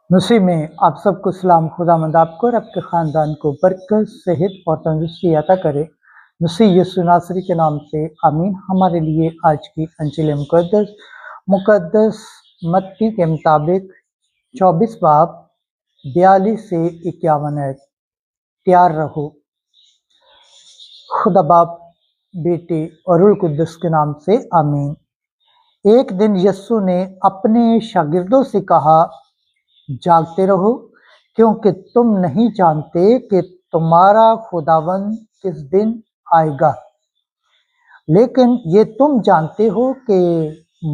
मसीह में आप सबको सलाम। खुदावंद आपको और आपके ख़ानदान को बरकत, सेहत और तंदुरुस्ती अता करे। मसीह यीशु नासरी के नाम से आमीन। हमारे लिए आज की अंजिल मुकद्दस मत्ती के मुताबिक 24 बाब 42 से 51 है। तैयार रहो। खुदा बाप, बेटे और रूह कुद्दस के नाम से आमीन। एक दिन यीशु ने अपने शागिर्दों से कहा, जागते रहो, क्योंकि तुम नहीं जानते कि तुम्हारा खुदावंद किस दिन आएगा। लेकिन ये तुम जानते हो कि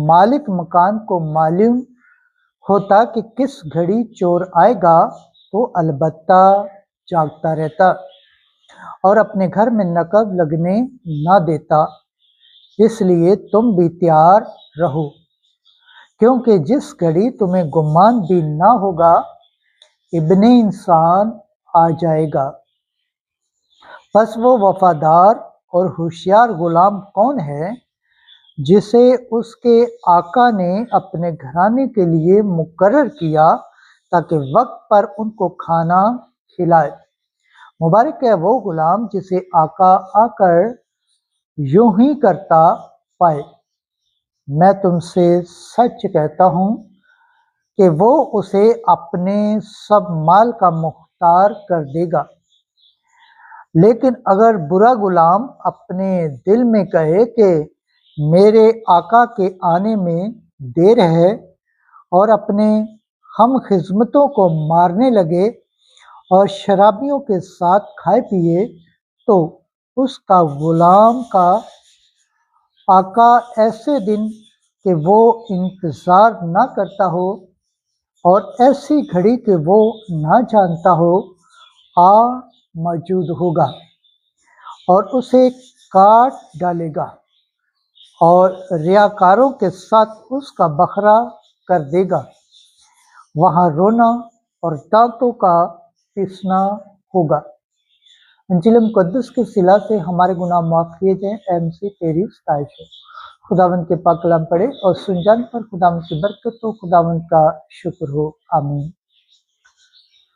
मालिक मकान को मालूम होता कि किस घड़ी चोर आएगा, तो अलबत्ता जागता रहता और अपने घर में नकब लगने न देता। इसलिए तुम भी तैयार रहो, क्योंकि जिस घड़ी तुम्हें गुमान भी ना होगा, इब्ने इंसान आ जाएगा। बस वो वफादार और होशियार गुलाम कौन है, जिसे उसके आका ने अपने घराने के लिए मुकर्रर किया ताकि वक्त पर उनको खाना खिलाए। मुबारक है वो गुलाम जिसे आका आकर यूं ही करता पाए। मैं तुमसे सच कहता हूँ कि वो उसे अपने सब माल का मुख्तार कर देगा। लेकिन अगर बुरा गुलाम अपने दिल में कहे कि मेरे आका के आने में देर है और अपने हम खिदमतों को मारने लगे और शराबियों के साथ खाए पिए, तो उसका गुलाम का आका ऐसे दिन कि वो इंतज़ार ना करता हो और ऐसी घड़ी कि वो ना जानता हो, आ मौजूद होगा और उसे काट डालेगा और रियाकारों के साथ उसका बखरा कर देगा। वहाँ रोना और दांतों का पीसना होगा। अंजिल मुकद्दस के सिला से हमारे गुनाह माफ़ किए जाएं। MC तेरी सताइश है। खुदावंद के पाक कलाम पढ़े और सुन जाने पर खुदावंद की बरकत हो, खुदावंद का शुक्र हो। आमीन।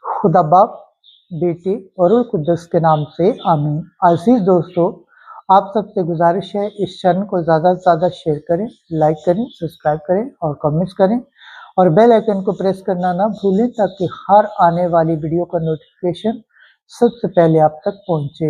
खुदा बाप, बेटे और रूह कुद्दस के नाम से आमीन। अजीज दोस्तों, आप सबसे गुजारिश है इस चैनल को ज़्यादा से ज़्यादा शेयर करें, लाइक करें, सब्सक्राइब करें और कमेंट्स करें और बेल आइकन को प्रेस करना ना भूलें ताकि हर आने वाली वीडियो का नोटिफिकेशन सबसे पहले आप तक पहुंचे।